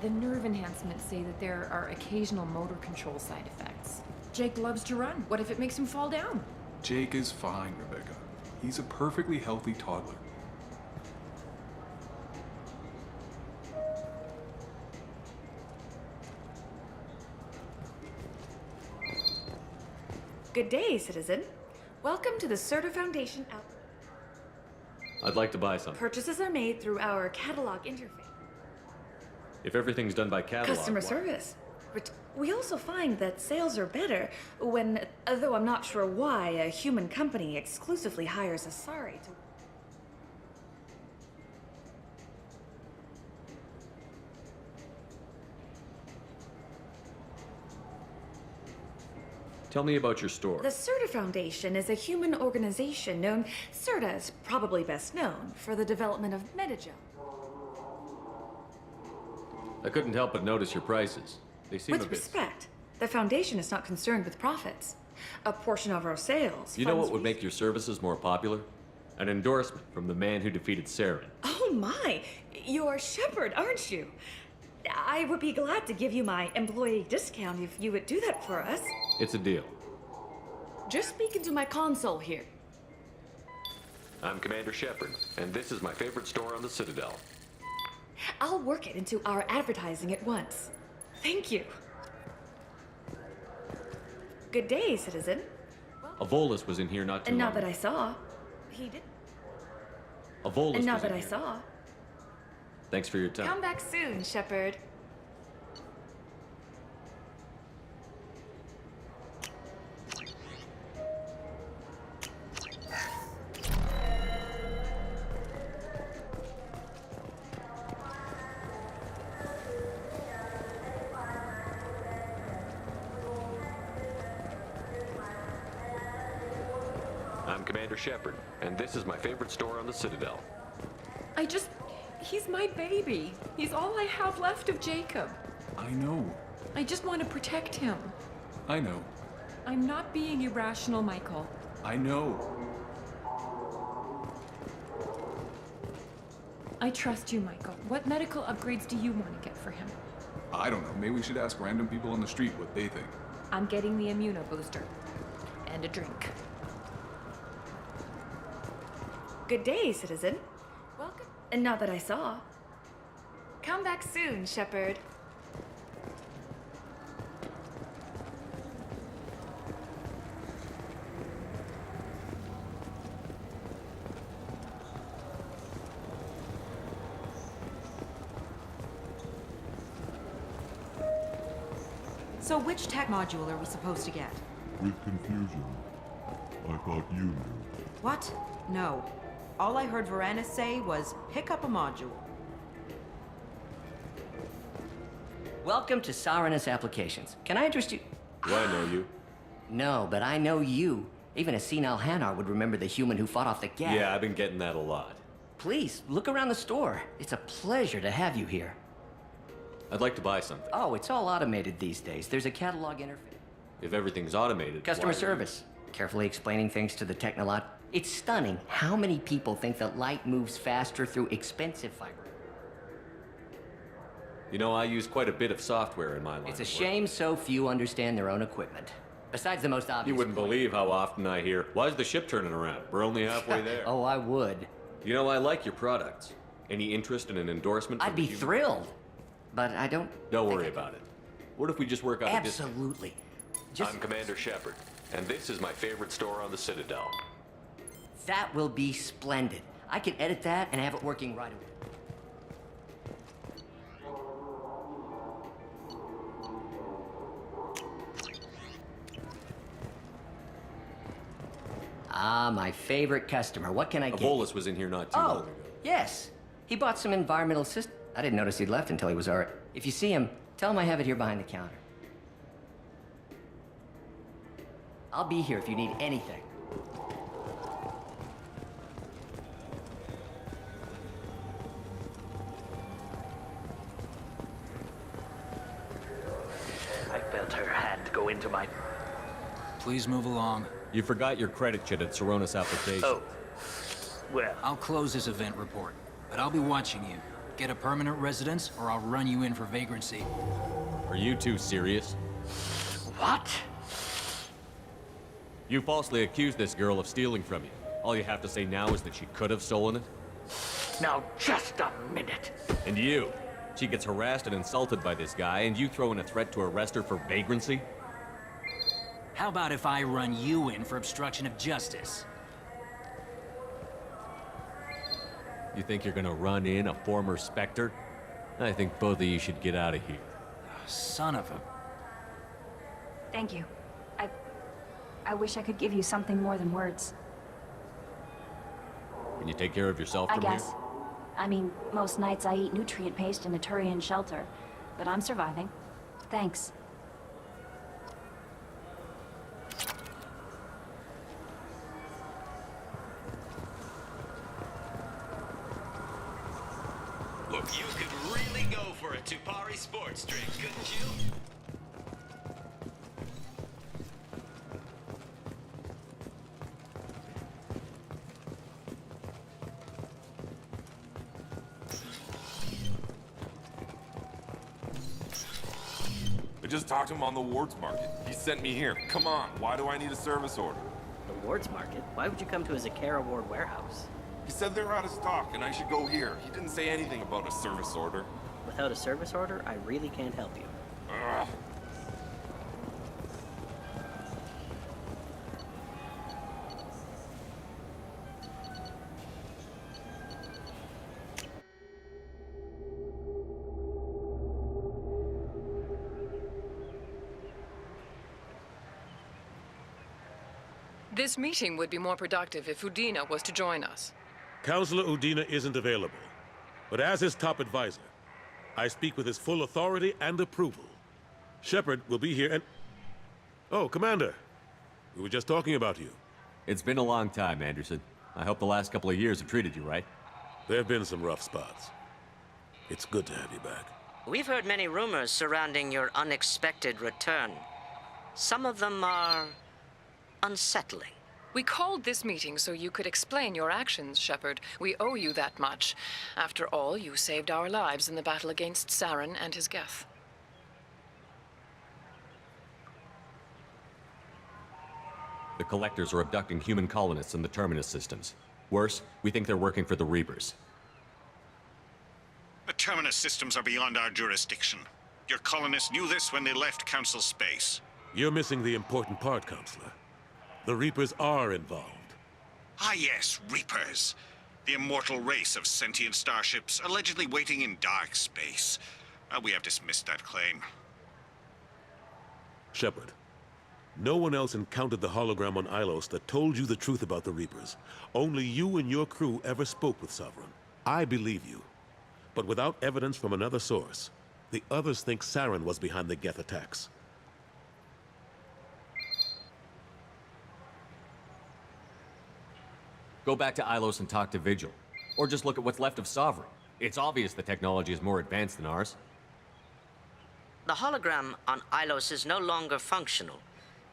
The nerve enhancements say that there are occasional motor control side effects. Jake loves to run. What if it makes him fall down? Jake is fine, Rebecca. He's a perfectly healthy toddler. Good day, citizen. Welcome to the Certa Foundation out. I'd like to buy something. Purchases are made through our catalog interface. If everything's done by catalog, Customer why- service. We also find that sales are better when, though I'm not sure why, a human company exclusively hires Asari to... Tell me about your store. The Serta Foundation is a human organization known, Serta is probably best known, for the development of metagel. I couldn't help but notice your prices. They seem a With bit... respect, the Foundation is not concerned with profits. A portion of our sales... You know what would make your services more popular? An endorsement from the man who defeated Saren. Oh my! You're Shepard, aren't you? I would be glad to give you my employee discount if you would do that for us. It's a deal. Just speak into my console here. I'm Commander Shepard, and this is my favorite store on the Citadel. I'll work it into our advertising at once. Thank you. Good day, citizen. Avolis was in here not too And long not that ago. I saw. He did. Avolis And not was in that I here. saw. Thanks for your time. Come back soon, Shepard. I'm Commander Shepard, and this is my favorite store on the Citadel. He's my baby. He's all I have left of Jacob. I know. I just want to protect him. I know. I'm not being irrational, Michael. I know. I trust you, Michael. What medical upgrades do you want to get for him? I don't know. Maybe we should ask random people on the street what they think. I'm getting the immuno booster. And a drink. Good day, citizen. Welcome. And not that I saw. Come back soon, Shepard. So which tech module are we supposed to get? With confusion. I thought you knew. What? No. All I heard Varanus say was, pick up a module. Welcome to Saranus Applications. Can I interest you? Do I know you? No, but I know you. Even a senile Hanar would remember the human who fought off the Geth. Yeah, I've been getting that a lot. Please, look around the store. It's a pleasure to have you here. I'd like to buy something. Oh, it's all automated these days. There's a catalog interface. If everything's automated, Customer why- service. Carefully explaining things to the technolot. It's stunning how many people think that light moves faster through expensive fiber. You know, I use quite a bit of software in my line. It's a shame so few understand their own equipment. Besides the most obvious. You wouldn't believe how often I hear, why is the ship turning around? We're only halfway there. Oh, I would. You know, I like your products. Any interest in an endorsement? I'd be thrilled. But I don't... Don't worry about it. What if we just work out a discount? Absolutely. I'm Commander Shepard, and this is my favorite store on the Citadel. That will be splendid. I can edit that and have it working right away. Ah, my favorite customer. What can I get? Avolis was in here not too long ago. Yes. He bought some environmental system. I didn't notice he'd left until he was already. If you see him, tell him I have it here behind the counter. I'll be here if you need anything. I felt her hand go into my... Please move along. You forgot your credit chit at Saronis Application. Oh. Well... I'll close this event report, but I'll be watching you. Get a permanent residence, or I'll run you in for vagrancy. Are you two serious? What? You falsely accused this girl of stealing from you. All you have to say now is that she could have stolen it? Now, just a minute. And you? She gets harassed and insulted by this guy, and you throw in a threat to arrest her for vagrancy? How about if I run you in for obstruction of justice? You think you're gonna run in a former Spectre? I think both of you should get out of here. Son of a... Thank you. I wish I could give you something more than words. Can you take care of yourself I from guess. here? I mean, most nights I eat nutrient paste in a Turian shelter, but I'm surviving. Thanks. Look, you could really go for a Tupari sports drink, couldn't you? I just talked to him on the Wards Market. He sent me here. Come on, why do I need a service order? The Wards Market? Why would you come to a Zakara Ward warehouse? He said they're out of stock and I should go here. He didn't say anything about a service order. Without a service order, I really can't help you. Ugh. This meeting would be more productive if Udina was to join us. Counselor Udina isn't available, but as his top advisor, I speak with his full authority and approval. Shepard will be here and... Oh, Commander. We were just talking about you. It's been a long time, Anderson. I hope the last couple of years have treated you right. There have been some rough spots. It's good to have you back. We've heard many rumors surrounding your unexpected return. Some of them are unsettling. We called this meeting so you could explain your actions, Shepard. We owe you that much. After all, you saved our lives in the battle against Saren and his Geth. The Collectors are abducting human colonists in the Terminus systems. Worse, we think they're working for the Reapers. The Terminus systems are beyond our jurisdiction. Your colonists knew this when they left Council space. You're missing the important part, Counselor. The Reapers are involved. Ah yes, Reapers. The immortal race of sentient starships allegedly waiting in dark space. We have dismissed that claim. Shepard, no one else encountered the hologram on Ilos that told you the truth about the Reapers. Only you and your crew ever spoke with Sovereign. I believe you. But without evidence from another source, the others think Saren was behind the Geth attacks. Go back to Ilos and talk to Vigil. Or just look at what's left of Sovereign. It's obvious the technology is more advanced than ours. The hologram on Ilos is no longer functional,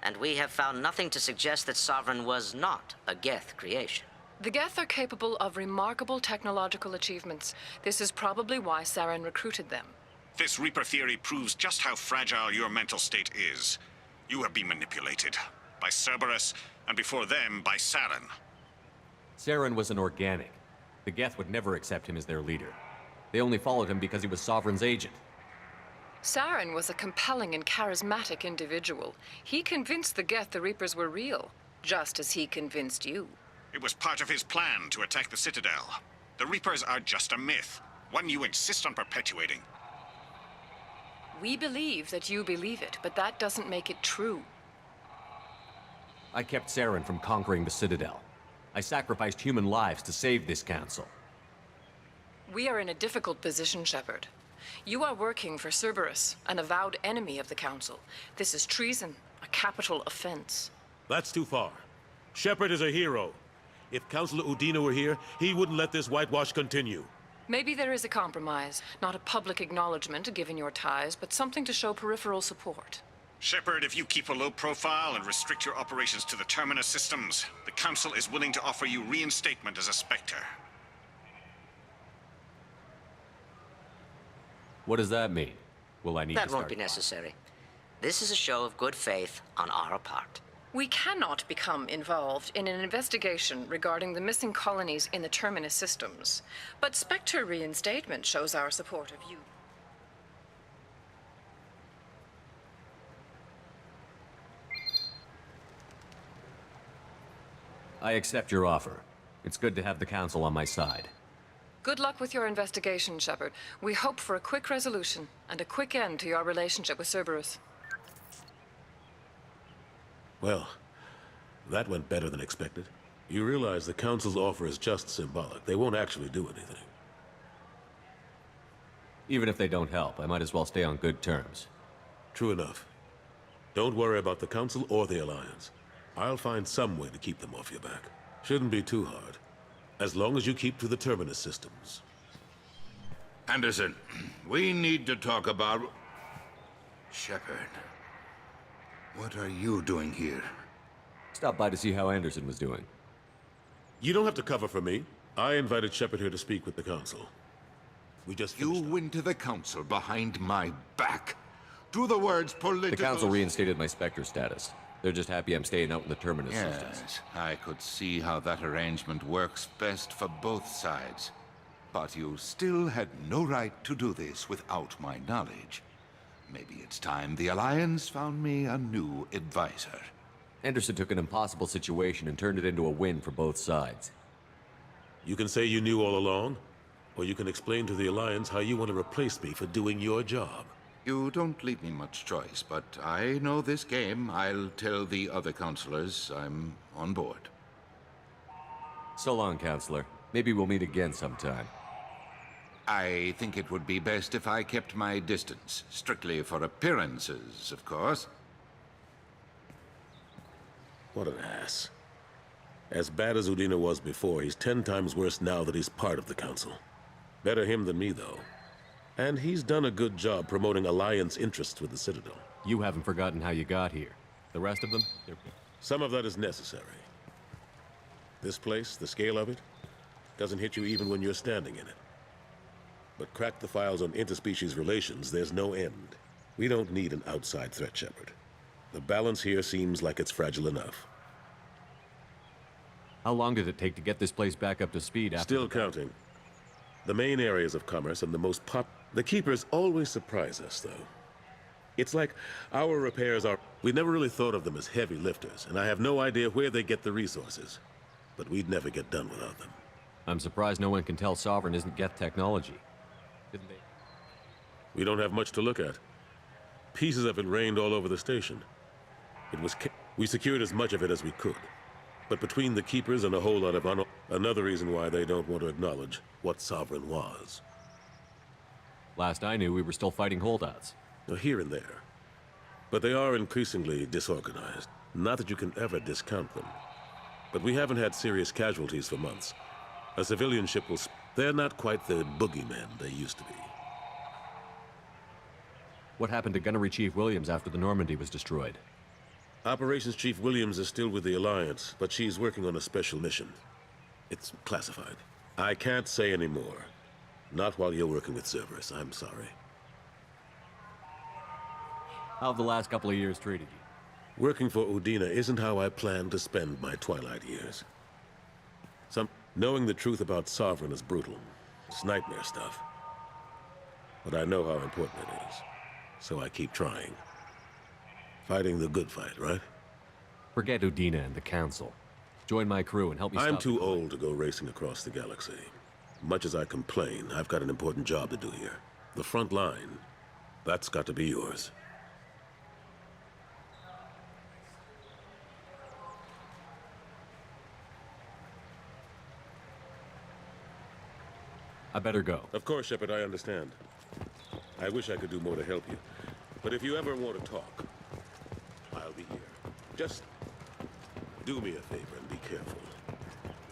and we have found nothing to suggest that Sovereign was not a Geth creation. The Geth are capable of remarkable technological achievements. This is probably why Saren recruited them. This Reaper theory proves just how fragile your mental state is. You have been manipulated. By Cerberus, and before them, by Saren. Saren was an organic. The Geth would never accept him as their leader. They only followed him because he was Sovereign's agent. Saren was a compelling and charismatic individual. He convinced the Geth the Reapers were real, just as he convinced you. It was part of his plan to attack the Citadel. The Reapers are just a myth, one you insist on perpetuating. We believe that you believe it, but that doesn't make it true. I kept Saren from conquering the Citadel. I sacrificed human lives to save this council. We are in a difficult position, Shepard. You are working for Cerberus, an avowed enemy of the Council. This is treason, a capital offense. That's too far. Shepard is a hero. If Counselor Udina were here, he wouldn't let this whitewash continue. Maybe there is a compromise. Not a public acknowledgement given your ties, but something to show peripheral support. Shepard, if you keep a low profile and restrict your operations to the Terminus systems, the Council is willing to offer you reinstatement as a Spectre. What does that mean? Will I need to That start? won't be necessary. This is a show of good faith on our part. We cannot become involved in an investigation regarding the missing colonies in the Terminus systems, but Spectre reinstatement shows our support of you. I accept your offer. It's good to have the Council on my side. Good luck with your investigation, Shepard. We hope for a quick resolution and a quick end to your relationship with Cerberus. Well, that went better than expected. You realize the Council's offer is just symbolic. They won't actually do anything. Even if they don't help, I might as well stay on good terms. True enough. Don't worry about the Council or the Alliance. I'll find some way to keep them off your back. Shouldn't be too hard. As long as you keep to the Terminus systems. Anderson, we need to talk about... Shepard. What are you doing here? Stopped by to see how Anderson was doing. You don't have to cover for me. I invited Shepard here to speak with the Council. We just You went to the Council behind my back. Do the words political... The Council reinstated my Spectre status. They're just happy I'm staying out in the Terminus systems. Yes, I could see how that arrangement works best for both sides. But you still had no right to do this without my knowledge. Maybe it's time the Alliance found me a new advisor. Anderson took an impossible situation and turned it into a win for both sides. You can say you knew all along, or you can explain to the Alliance how you want to replace me for doing your job. You don't leave me much choice, but I know this game. I'll tell the other counselors I'm on board. So long, Counselor. Maybe we'll meet again sometime. I think it would be best if I kept my distance. Strictly for appearances, of course. What an ass. As bad as Udina was before, he's 10 times worse now that he's part of the Council. Better him than me, though. And he's done a good job promoting Alliance interests with the Citadel. You haven't forgotten how you got here. The rest of them? Some of that is necessary. This place, the scale of it, doesn't hit you even when you're standing in it. But crack the files on interspecies relations, there's no end. We don't need an outside threat, Shepard. The balance here seems like it's fragile enough. How long did it take to get this place back up to speed after... Still counting. The main areas of commerce and the most The Keepers always surprise us, though. It's like our repairs are... We never really thought of them as heavy lifters, and I have no idea where they get the resources. But we'd never get done without them. I'm surprised no one can tell Sovereign isn't Geth technology. Didn't they? We don't have much to look at. Pieces of it rained all over the station. We secured as much of it as we could. But between the Keepers and a whole lot of another reason why they don't want to acknowledge what Sovereign was. Last I knew, we were still fighting holdouts. Here and there. But they are increasingly disorganized. Not that you can ever discount them. But we haven't had serious casualties for months. A civilian ship will... They're not quite the boogeymen they used to be. What happened to Gunnery Chief Williams after the Normandy was destroyed? Operations Chief Williams is still with the Alliance, but she's working on a special mission. It's classified. I can't say any more. Not while you're working with Cerberus, I'm sorry. How have the last couple of years treated you? Working for Udina isn't how I planned to spend my twilight years. Knowing the truth about Sovereign is brutal. It's nightmare stuff. But I know how important it is. So I keep trying. Fighting the good fight, right? Forget Udina and the Council. Join my crew and help me stop... I'm too old to go racing across the galaxy. Much as I complain, I've got an important job to do here. The front line, that's got to be yours. I better go. Of course, Shepard, I understand. I wish I could do more to help you. But if you ever want to talk, I'll be here. Just do me a favor and be careful.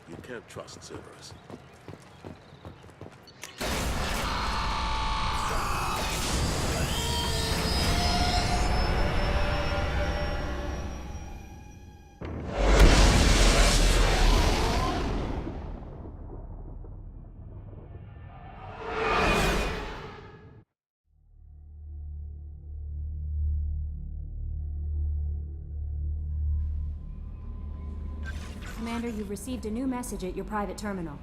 You can't trust Cerberus. Commander, you've received a new message at your private terminal.